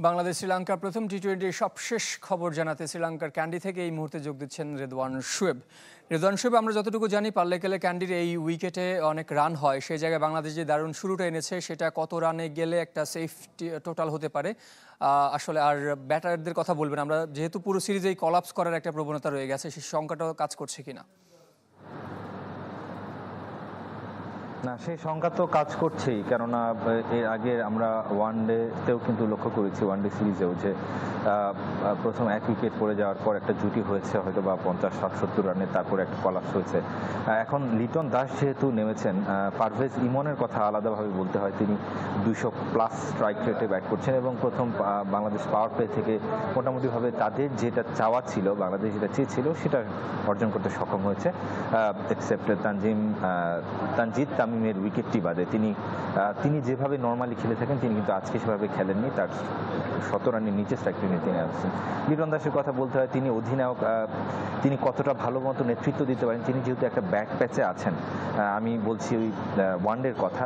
বাংলাদেশ শ্রীলঙ্কার প্রথম টি-20 সবশেষ খবর জানাতে শ্রীলঙ্কার ক্যান্ডি থেকে এই মুহূর্তে যোগ দিচ্ছেন রেদওয়ান শোয়েব। আমরা যতটুকু জানি পাল্লেকেলে ক্যান্ডির এই উইকেটে অনেক রান হয়, সেই জায়গায় বাংলাদেশ যে দারুণ শুরুটা এনেছে সেটা কত রানে গেলে একটা সেফ টোটাল হতে পারে আসলে। আর ব্যাটারদের কথা বলবেন, আমরা যেহেতু পুরো সিরিজেই কলাপস করার একটা প্রবণতা রয়ে গেছে, সেই সংখ্যাটাও কাজ করছে কিনা? না, সেই সংখ্যা তো কাজ করছেই, কেননা এর আগে আমরা ওয়ানডেতেও কিন্তু লক্ষ্য করেছি, ওয়ানডে সিরিজেও যে প্রথম এক উইকেট পড়ে যাওয়ার পর একটা জুটি হয়েছে হয়তো বা 50-60-70 রানে, তারপরে একটা কলাপস হয়েছে। এখন লিটন দাস যেহেতু নেমেছেন, পারভেজ ইমনের কথা আলাদাভাবে বলতে হয়। তিনি 200+ স্ট্রাইক রেটে ব্যাট করছেন এবং প্রথম বাংলাদেশ পাওয়ার প্লে থেকে মোটামুটিভাবে তাদের যেটা চাওয়া ছিল, বাংলাদেশ যেটা চেয়েছিল সেটা অর্জন করতে সক্ষম হয়েছে, এক্সেপ্ট তানজিদ তামিমের উইকেটটি বাদে। তিনি যেভাবে নর্মালি খেলে থাকেন তিনি কিন্তু আজকে সেভাবে খেলেননি, তার 17 রানের নিচে স্ট্রাইক রেটে তিনি আসছেন। লিটন দাসের কথা বলতে হয়, তিনি অধিনায়ক, তিনি কতটা ভালো মতো নেতৃত্ব দিতে পারেন। তিনি যেহেতু একটা ব্যাক প্যাচে আছেন, আমি বলছি ওই ওয়ানডের কথা,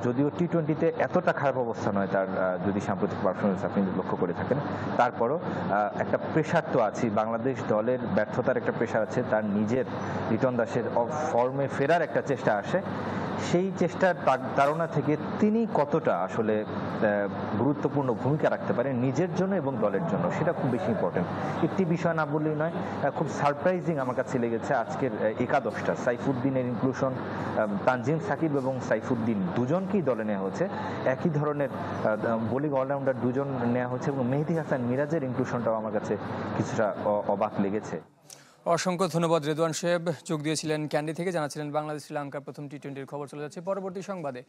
যদিও টি-20তে এতটা খারাপ অবস্থা নয় তার, যদি সাম্প্রতিক পারফরমেন্স আপনি লক্ষ্য করে থাকেন, তারপরও একটা প্রেশার তো আছে, বাংলাদেশ দলের ব্যর্থতার একটা প্রেশার আছে, তার নিজের লিটন দাসের ফর্মে ফেরার একটা চেষ্টা আসে। সেই চেষ্টার তাড়না থেকে তিনি কতটা আসলে গুরুত্বপূর্ণ ভূমিকা রাখতে পারেন নিজের জন্য এবং দলের জন্য, সেটা খুব বেশি ইম্পর্টেন্ট। একটি বিষয় না বললেই নয়, খুব সারপ্রাইজিং আমার কাছে লেগেছে আজকের একাদশটা। সাইফুদ্দিনের ইনক্লুশন, তানজিম সাকিব এবং সাইফুদ্দিন দুজনকেই দলে নেওয়া হয়েছে, একই ধরনের বোলিং অলরাউন্ডার দুজন নেওয়া হয়েছে এবং মেহেদী হাসান মিরাজের ইনক্লুশনটাও আমার কাছে কিছুটা অবাক লেগেছে। অসংখ্য ধন্যবাদ রেদওয়ান শোয়েব, যোগ দিয়েছিলেন ক্যান্ডি থেকে, জানাচ্ছিলেন বাংলাদেশ শ্রীলঙ্কার প্রথম টি-20 খবর। চলে যাচ্ছে পরবর্তী সংবাদে।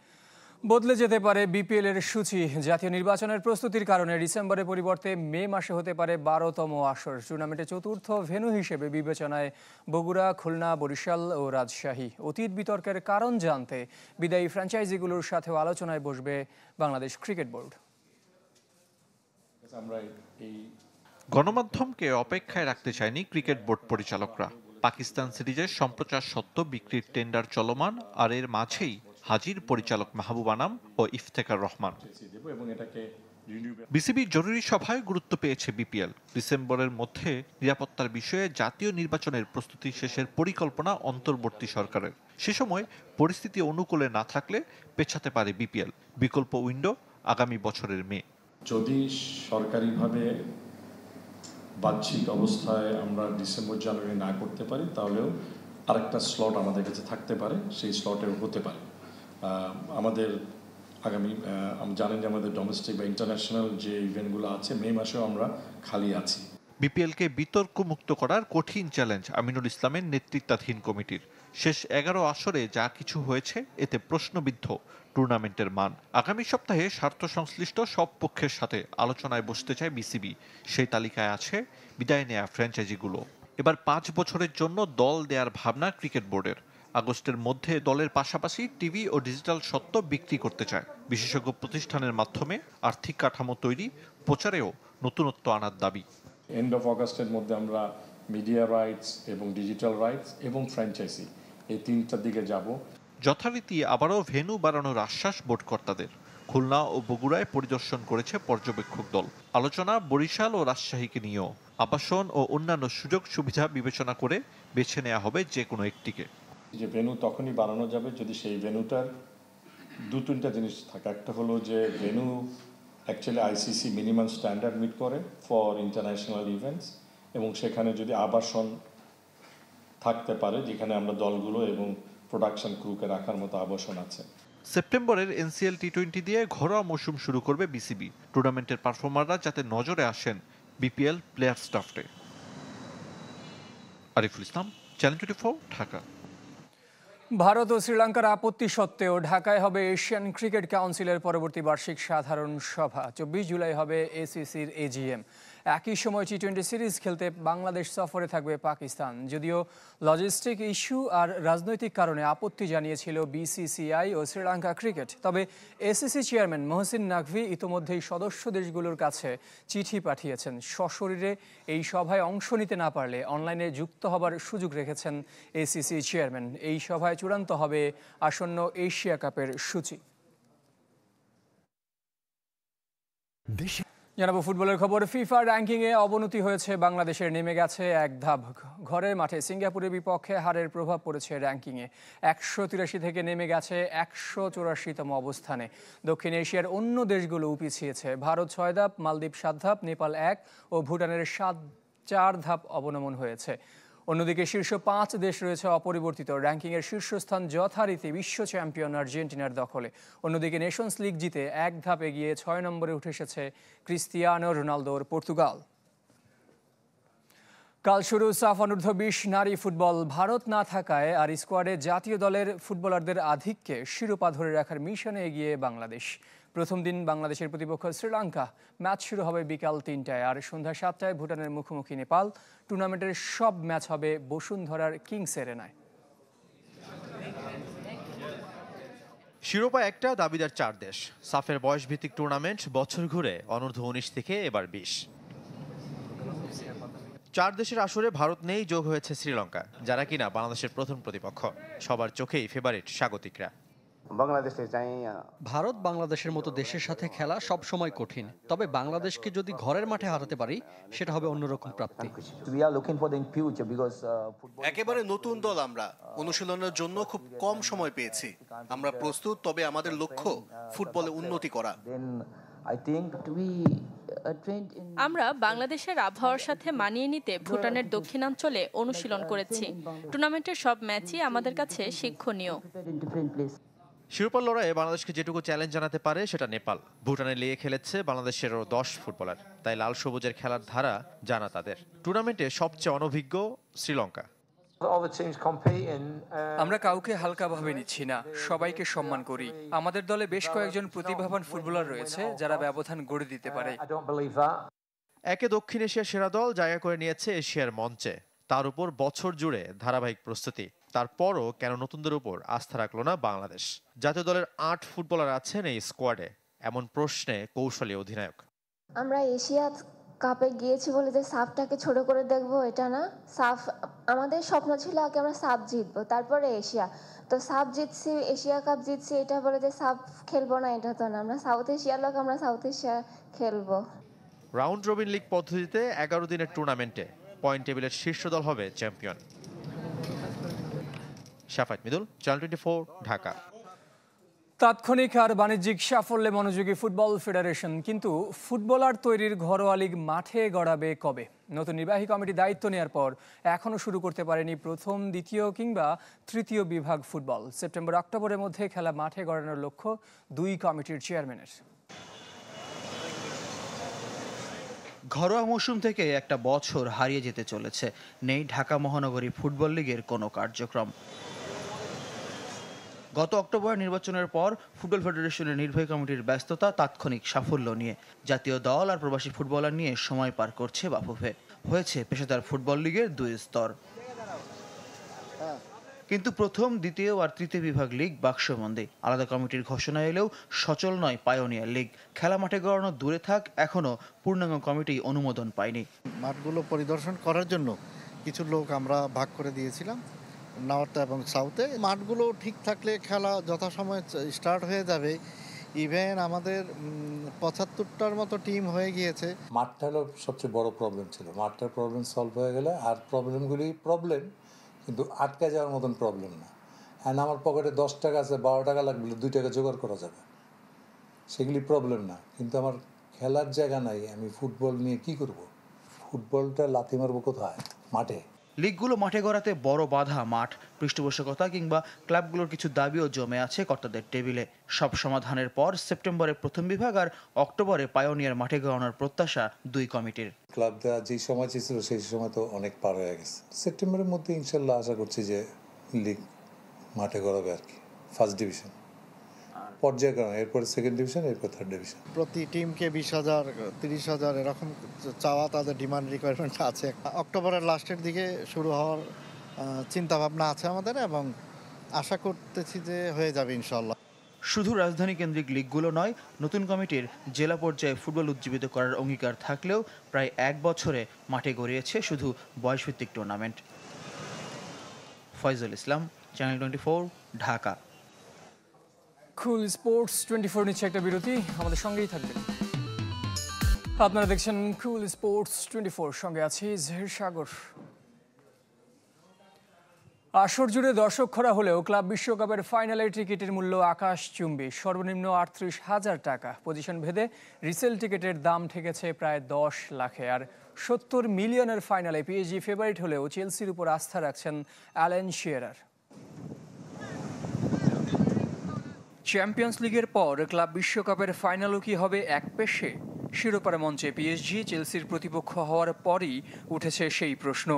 বদলে যেতে পারে বিপিএল এর সূচি। জাতীয় নির্বাচনের প্রস্তুতির কারণে ডিসেম্বরের পরিবর্তে মে মাসে হতে পারে 12তম আসর। টুর্নামেন্টে চতুর্থ ভেন্যু হিসেবে বিবেচনায় বগুড়া, খুলনা, বরিশাল ও রাজশাহী। অতীত বিতর্কের কারণ জানতে বিদায়ী ফ্র্যাঞ্চাইজিগুলোর সাথেও আলোচনায় বসবে বাংলাদেশ ক্রিকেট বোর্ড। গণমাধ্যমকে অপেক্ষায় রাখতে চায়নি ক্রিকেট বোর্ড পরিচালকরা। পাকিস্তান সিরিজের সম্প্রচার সত্ত্ব বিক্রির টেন্ডার চলমান, আর এর মাঝেই হাজির পরিচালক মাহবুব আনাম ও ইফতেখার রহমান। বিসিবির জরুরি সভায় গুরুত্ব পেয়েছে বিপিএল। ডিসেম্বরের মধ্যে নিরাপত্তার বিষয়ে জাতীয় নির্বাচনের প্রস্তুতি শেষের পরিকল্পনা অন্তর্বর্তী সরকারের। সে সময় পরিস্থিতি অনুকূলে না থাকলে পেছাতে পারে বিপিএল। বিকল্প উইন্ডো আগামী বছরের মে। যদি সরকারিভাবে বাহ্যিক অবস্থায় আমরা ডিসেম্বর জানুয়ারি না করতে পারি, তাহলেও আরেকটা স্লট আমাদের কাছে থাকতে পারে, সেই স্লটেও হতে পারে। আমাদের আগামী জানেন যে আমাদের ডোমেস্টিক বা ইন্টারন্যাশনাল যে ইভেন্টগুলো আছে, মে মাসেও আমরা খালি আছি। বিপিএলকে বিতর্ক মুক্ত করার কঠিন চ্যালেঞ্জ আমিনুল ইসলামের নেতৃত্বাধীন কমিটির। শেষ 11 আসরে যা কিছু হয়েছে এতে প্রশ্নবিদ্ধ টুর্নামেন্টের মান। আগামী সপ্তাহে স্বার্থ সংশ্লিষ্ট সব পক্ষের সাথে আলোচনায় বসতে চায় বিসিবি। সেই তালিকায় আছে বিদায় নেয়া ফ্র্যাঞ্চাইজিগুলো। এবার 5 বছরের জন্য দল দেওয়ার ভাবনা ক্রিকেট বোর্ডের। আগস্টের মধ্যে দলের পাশাপাশি টিভি ও ডিজিটাল স্বত্ব বিক্রি করতে চায়। বিশেষজ্ঞ প্রতিষ্ঠানের মাধ্যমে আর্থিক কাঠামো তৈরি, প্রচারেও নতুনত্ব আনার দাবি। এন্ড অফ অগাস্টের মধ্যে আমরা মিডিয়া রাইটস এবং ডিজিটাল রাইটস এবং ফ্র্যাঞ্চাইজি, এই তিনটার দিকে যাব। যথারীতি আবারও ভেন্যু বাড়ানোর আশ্বাস বোর্ড কর্তাদের। খুলনা ও বগুড়ায় পরিদর্শন করেছে পর্যবেক্ষক দল। আলোচনা বরিশাল ও রাজশাহীকে নিয়েও। আবাসন ও অন্যান্য সুযোগ সুবিধা বিবেচনা করে বেছে নেওয়া হবে যে কোনো একটিকে। যে ভেন্যু তখনই বাড়ানো যাবে যদি সেই ভেন্যুটার 2-3টা জিনিস থাকে। একটা হলো যে venue actually ICC minimum standard meet করে ফর ইন্টারন্যাশনাল ইভেন্টস, এবং সেখানে যদি আবাসন থাকতে পারে যেখানে আমরা দলগুলো এবং প্রোডাকশন ক্রুকে রাখার মতো আবাসন আছে। সেপ্টেম্বরের এনসিএল টি-20 দিয়ে ঘরোয়া মৌসুম শুরু করবে বিসিবি। টুর্নামেন্টের পারফর্মাররা যাতে নজরে আসেন BPL player স্টাফে। Ariful Islam, channel 24, Dhaka. Bharat ও শ্রীলঙ্কার আপত্তি সত্ত্বেও ঢাকায় হবে এশিয়ান ক্রিকেট কাউন্সিলের পরবর্তী বার্ষিক সাধারণ সভা। 24 জুলাই হবে এসিসির এজিএম। একই সময় টি-20 সিরিজ খেলতে বাংলাদেশ সফরে থাকবে পাকিস্তান। যদিও লজিস্টিক ইস্যু আর রাজনৈতিক কারণে আপত্তি জানিয়েছিল বিসিসিআই ও শ্রীলঙ্কা ক্রিকেট, তবে এসিসি চেয়ারম্যান মহসিন নাকভি ইতোমধ্যেই সদস্য দেশগুলোর কাছে চিঠি পাঠিয়েছেন। সশরীরে এই সভায় অংশ নিতে না পারলে অনলাইনে যুক্ত হবার সুযোগ রেখেছেন এসিসি চেয়ারম্যান। এই সভায় চূড়ান্ত হবে আসন্ন এশিয়া কাপের সূচি। জানাবো ফুটবলের খবর। ফিফা র্যাঙ্কিংয়ে অবনতি হয়েছে বাংলাদেশের, নেমে গেছে এক ধাপ। ঘরের মাঠে সিঙ্গাপুরের বিপক্ষে হারের প্রভাব পড়েছে র্যাঙ্কিংয়ে। 183 থেকে নেমে গেছে 184তম অবস্থানে। দক্ষিণ এশিয়ার অন্য দেশগুলো পিছিয়েছে। ভারত 6 ধাপ, মালদ্বীপ 7 ধাপ, নেপাল 1 ও ভুটানের 4 ধাপ অবনমন হয়েছে। অন্যদিকে শীর্ষ 5 দেশ রয়েছে অপরিবর্তিত। র্যাঙ্কিংয়ের শীর্ষস্থান যথারীতি বিশ্ব চ্যাম্পিয়ন আর্জেন্টিনার দখলে। অন্যদিকে নেশনস লিগ জিতে 1 ধাপ এগিয়ে 6 নম্বরে উঠে এসেছে ক্রিস্টিয়ানো রোনালদোর পর্তুগাল। কাল শুরু সাফ অনূর্ধ্ব-20 নারী ফুটবল। ভারত না থাকায় আর স্কোয়াডে জাতীয় দলের ফুটবলারদের আধিক্যে শিরোপা ধরে রাখার মিশনে এগিয়ে বাংলাদেশ। প্রথম দিন বাংলাদেশের প্রতিপক্ষ শ্রীলঙ্কা। ম্যাচ শুরু হবে বিকাল 3টায়, আর সন্ধ্যা 7টায় ভুটানের মুখোমুখি নেপাল। টুর্নামেন্টের সব ম্যাচ হবে বসুন্ধরার কিংস এরেনায়। শিরোপা একটা, দাবিদার 4 দেশ। সাফের বয়সভিত্তিক টুর্নামেন্ট, বছর ঘুরে অনূর্ধ্ব-19 থেকে এবার 20। 4 দেশের আসরে ভারত নেই, যোগ হয়েছে শ্রীলঙ্কা, যারা কিনা বাংলাদেশের প্রথম প্রতিপক্ষ। সবার চোখেই ফেভারিট স্বাগতিকরা। ভারত বাংলাদেশের মতো দেশের সাথে খেলা সব সময় কঠিন, তবে বাংলাদেশকে যদি ঘরের মাঠে হারাতে পারি সেটা হবে অন্যরকম প্রাপ্তি। একেবারে নতুন দল আমরা, অনুশীলনের জন্য খুব কম সময় পেয়েছি। আমরা প্রস্তুত, তবে আমাদের লক্ষ্য ফুটবলে উন্নতি করা। আমরা বাংলাদেশের আবহাওয়ার সাথে মানিয়ে নিতে ভুটানের দক্ষিণাঞ্চলে অনুশীলন করেছি। টুর্নামেন্টের সব ম্যাচই আমাদের কাছে শিক্ষণীয়। শিরোপার লড়াইয়ে বাংলাদেশকে যেটুকু চ্যালেঞ্জ জানাতে পারে সেটা নেপাল। ভুটানে লিয়ে খেলেছে বাংলাদেশেরও 10 ফুটবলার, তাই লাল সবুজের খেলার ধারা জানা তাদের। টুর্নামেন্টে সবচেয়ে অনভিজ্ঞ শ্রীলঙ্কা। আমরা কাউকে হালকাভাবে নিচ্ছি না, সবাইকে সম্মান করি। আমাদের দলে বেশ কয়েকজন প্রতিভাবান ফুটবলার রয়েছে যারা ব্যবধান গড়ে দিতে পারে। একে দক্ষিণ এশিয়ার সেরা দল জায়গা করে নিয়েছে এশিয়ার মঞ্চে, তার উপর বছর জুড়ে ধারাবাহিক প্রস্তুতি। তারপরও কেন নতুনদের উপর আস্থা রাখলো না বাংলাদেশ? জাতীয় দলের 8 ফুটবলার আছেন এই স্কোয়াডে, এমন প্রশ্নে কৌশলী অধিনায়ক। আমরা এশিয়া কাপে গিয়েছি বলে যে সাফটাকে ছোট করে দেখবো এটা না। সাফ আমাদের স্বপ্ন ছিল আগে আমরা সাফ জিতবো, তারপরে এশিয়া। তো সাফ জিতছি, এশিয়া কাপ জিতছি, এটা বলে যে সাফ খেলবো না, এটা তো না। আমরা সাউথ এশিয়ার লোক, আমরা সাউথ এশিয়া খেলবো। রাউন্ড রবিন লিগ পদ্ধতিতে 11 দিনের টুর্নামেন্টে পয়েন্ট টেবিলের শীর্ষ দল হবে চ্যাম্পিয়ন। শাফাত মিদুল, চ্যানেল 24, ঢাকা। তাৎক্ষণিক আর বাণিজ্যিক সাফল্যে মনোযোগী ফুটবল ফেডারেশন, কিন্তু ফুটবলার তৈরির ঘরোয়া লীগ মাঠে গড়াবে কবে? নতুন নির্বাহী কমিটি দায়িত্ব নেওয়ার পর এখনও শুরু করতে পারেনি প্রথম, দ্বিতীয় কিংবা তৃতীয় বিভাগ ফুটবল। সেপ্টেম্বর অক্টোবরের মধ্যে খেলা মাঠে গড়ানোর লক্ষ্য 2 কমিটির চেয়ারম্যানের। ঘরোয়া মৌসুম থেকে একটা বছর হারিয়ে যেতে চলেছে, নেই ঢাকা মহানগরী ফুটবল লীগের কোনো কার্যক্রম। গত অক্টোবর নির্বাচনের পর ফুটবল ফেডারেশনের নির্বাহী কমিটির ব্যস্ততা তাৎক্ষণিক সাফল্য নিয়ে। জাতীয় দল আর প্রবাসী ফুটবলার নিয়ে সময় পার করছে বাফুফে। হয়েছে পেশাদার ফুটবল লীগের 2 স্তর, কিন্তু প্রথম, দ্বিতীয় আর তৃতীয় বিভাগ লীগ বাক্সবন্দী। আলাদা কমিটির ঘোষণা এলেও সচল নয় পায়োনিয়ার লীগ। খেলা মাঠে গড়ানো দূরে থাক, এখনও পূর্ণাঙ্গ কমিটি অনুমোদন পায়নি। মাঠগুলো পরিদর্শন করার জন্য কিছু লোক আমরা ভাগ করে দিয়েছিলাম নর্থ এবং সাউথে। মাঠগুলো ঠিক থাকলে খেলা যথাসময়ে স্টার্ট হয়ে যাবে। ইভেন আমাদের 75টার মতো টিম হয়ে গিয়েছে। মাঠটা হলো সবচেয়ে বড় প্রবলেম ছিল। মাঠটার প্রবলেম সলভ হয়ে গেলে আর প্রবলেমগুলি প্রবলেম, কিন্তু আটকে যাওয়ার মতন প্রবলেম না। হ্যাঁ, আমার পকেটে 10 টাকা আছে, 12 টাকা লাগবে, 2 টাকা জোগাড় করা যাবে, সেগুলি প্রবলেম না। কিন্তু আমার খেলার জায়গা নাই, আমি ফুটবল নিয়ে কি করব? ফুটবলটা লাথি মারবো কোথায়? মাঠে। লিগগুলো মাঠে গড়াতে বড় বাধা মাঠ, পৃষ্ঠপোষকতা কিংবা ক্লাবগুলোর কিছু দাবিও জমে আছে কর্তাদের টেবিলে। সব সমাধানের পর সেপ্টেম্বরে প্রথম বিভাগ আর অক্টোবরে পায়োনিয়ার মাঠে গড়ানোর প্রত্যাশা 2 কমিটির। ক্লাব দেওয়া যে সময় ছিল সেই সময় তো অনেক পার হয়ে গেছে। সেপ্টেম্বরের মধ্যে ইনশাল্লাহ আশা করছি যে লিগ মাঠে গড়াবে আর কি। ফার্স্ট ডিভিশন পর্যায়ক্রমে, এরপর সেকেন্ড ডিভিশন, এরপর থার্ড ডিভিশন। প্রতি টিমকে 20,000 30,000 এরকম চাওয়া তাদের ডিমান্ড রিকোয়ারমেন্ট আছে। অক্টোবরের লাস্টের দিকে শুরু হওয়ার চিন্তাভাবনা আছে আমাদের, এবং আশা করতেছি যে হয়ে যাবে ইনশাল্লাহ। শুধু রাজধানী কেন্দ্রিক লিগগুলো নয়, নতুন কমিটির জেলা পর্যায়ে ফুটবল উজ্জীবিত করার অঙ্গীকার থাকলেও প্রায় 1 বছরে মাঠে গড়িয়েছে শুধু বয়সভিত্তিক টুর্নামেন্ট। ফয়জুল ইসলাম, চ্যানেল 24, ঢাকা। কুল স্পোর্টস 24 নিচ্ছে একটা বিরতি, আমাদের সঙ্গেই থাকবেন। আপনারা দেখছেন কুল স্পোর্টস 24, সঙ্গে আছি জহির সাগর। আসর জুড়ে দর্শক খরা হলেও ক্লাব বিশ্বকাপের ফাইনালের টিকিটের মূল্য আকাশচুম্বী, সর্বনিম্ন 38,000 টাকা। পজিশন ভেদে রিসেল টিকিটের দাম ঠেকেছে প্রায় 10 লাখে। আর 70 মিলিয়নের ফাইনালে পিএসজি ফেভারিট হলেও চেলসির উপর আস্থা রাখছেন অ্যালেন শিয়ারার। চ্যাম্পিয়ন্স লিগের পর ক্লাব বিশ্বকাপের ফাইনালও কি হবে একপেশে? শিরোপার মঞ্চে পিএসজি চেলসির প্রতিপক্ষ হওয়ার পরই উঠেছে সেই প্রশ্ন।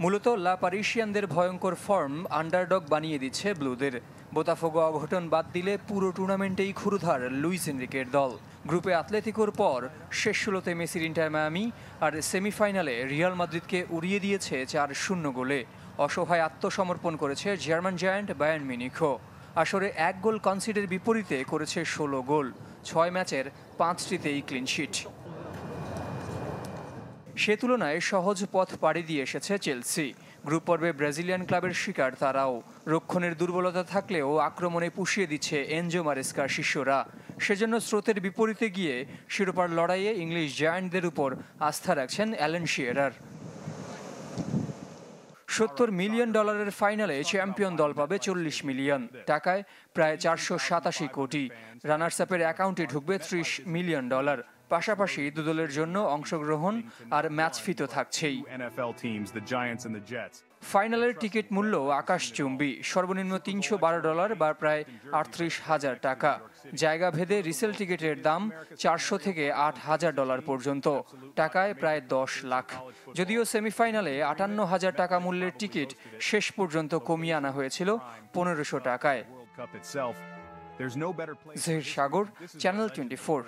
মূলত লা পারিসিয়ানদের ভয়ঙ্কর ফর্ম আন্ডারডগ বানিয়ে দিচ্ছে ব্লুদের। বোতাফোগো অঘটন বাদ দিলে পুরো টুর্নামেন্টেই ক্ষুরধার লুইস এনরিকের দল। গ্রুপে আতলেতিকোর পর শেষ 16তে মেসির ইন্টার মায়ামি, আর সেমিফাইনালে রিয়াল মাদ্রিদকে উড়িয়ে দিয়েছে 4-0 গোলে। অসহায় আত্মসমর্পণ করেছে জার্মান জায়ান্ট বায়ার্ন মিউনিখও। আসরে 1 গোল কনসিডের বিপরীতে করেছে 16 গোল, 6 ম্যাচের 5টিতেই ক্লিনশিট। সে তুলনায় সহজ পথ পাড়ি দিয়ে এসেছে চেলসি। গ্রুপ পর্বে ব্রাজিলিয়ান ক্লাবের শিকার তারাও। রক্ষণের দুর্বলতা থাকলেও আক্রমণে পুষিয়ে দিচ্ছে এনজো মারেস্কার শিষ্যরা। সেজন্য স্রোতের বিপরীতে গিয়ে শিরোপার লড়াইয়ে ইংলিশ জায়ান্টদের উপর আস্থা রাখছেন অ্যালেন শিয়ারার। $70 মিলিয়ন ফাইনালে চ্যাম্পিয়ন দল পাবে 40 মিলিয়ন টাকায়, প্রায় 487 কোটি। রানার্স আপের অ্যাকাউন্টে ঢুকবে $30 মিলিয়ন। পাশাপাশি দুদলের জন্য অংশগ্রহণ আর ম্যাচ ফি তো থাকছেই। ফাইনালের টিকিট মূল্য আকাশচুম্বী, সর্বনিম্ন $312 বা প্রায় 38,000 টাকা। জায়গা ভেদে রিসেল টিকিটের দাম $400 থেকে $8,000 পর্যন্ত, টাকায় প্রায় 10 লাখ। যদিও সেমিফাইনালে 58,000 টাকা মূল্যের টিকিট শেষ পর্যন্ত কমিয়ে আনা হয়েছিল 1500 টাকায়। জহির সাগর, চ্যানেল 24।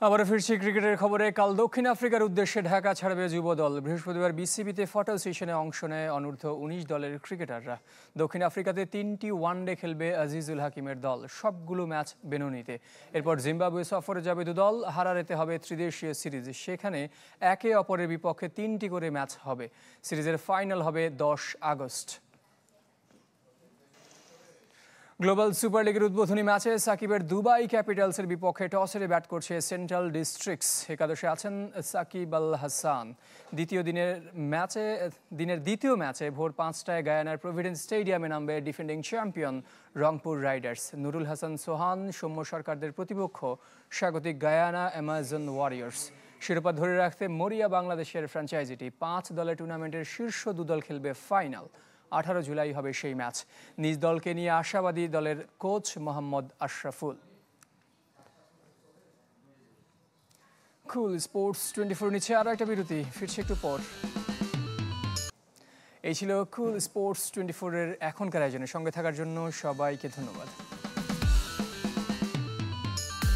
আবার ফিরছি ক্রিকেটের খবরে। কাল দক্ষিণ আফ্রিকার উদ্দেশ্যে ঢাকা ছাড়বে যুব দল। বৃহস্পতিবার বিসিবিতে ফটো সেশনে অংশ নেয় অনূর্ধ্ব-19 দলের ক্রিকেটাররা। দক্ষিণ আফ্রিকাতে 3টি ওয়ানডে খেলবে আজিজুল হাকিমের দল, সবগুলো ম্যাচ বেনুনিতে। এরপর জিম্বাবুয়ে সফরে যাবে দুদল। হারারেতে হবে ত্রিদেশীয় সিরিজ, সেখানে একে অপরের বিপক্ষে 3টি করে ম্যাচ হবে। সিরিজের ফাইনাল হবে 10 আগস্ট। গ্লোবাল সুপার লিগের উদ্বোধনী ম্যাচে সাকিবের দুবাই ক্যাপিটালসের বিপক্ষে টস হেরে ব্যাট করছে সেন্ট্রাল ডিস্ট্রিক্টস। একাদশে আছেন সাকিব আল হাসান। দিনের দ্বিতীয় ম্যাচে ভোর 5টায় গায়ানার প্রভিডেন্স স্টেডিয়ামে নামবে defending champion Rangpur Riders. Nurul Hasan Sohan, Soumya সরকারদের প্রতিপক্ষ স্বাগতিক গায়ানা অ্যামাজন ওয়ারিয়র্স। শিরোপা ধরে রাখতে মরিয়া বাংলাদেশের ফ্র্যাঞ্চাইজিটি। 5 দলের টুর্নামেন্টের শীর্ষ দুদল খেলবে ফাইনাল। 18 জুলাই হবে সেই ম্যাচ। নিজ দলকে নিয়ে আশাবাদী দলের কোচ মোহাম্মদ আশরাফুল। কুল স্পোর্টস 24 নিচ্ছে আরও একটা বিরতি, ফিরছে একটু পর। এই ছিল কুল স্পোর্টস 24-এর এখনকার আয়োজনে। সঙ্গে থাকার জন্য সবাইকে ধন্যবাদ।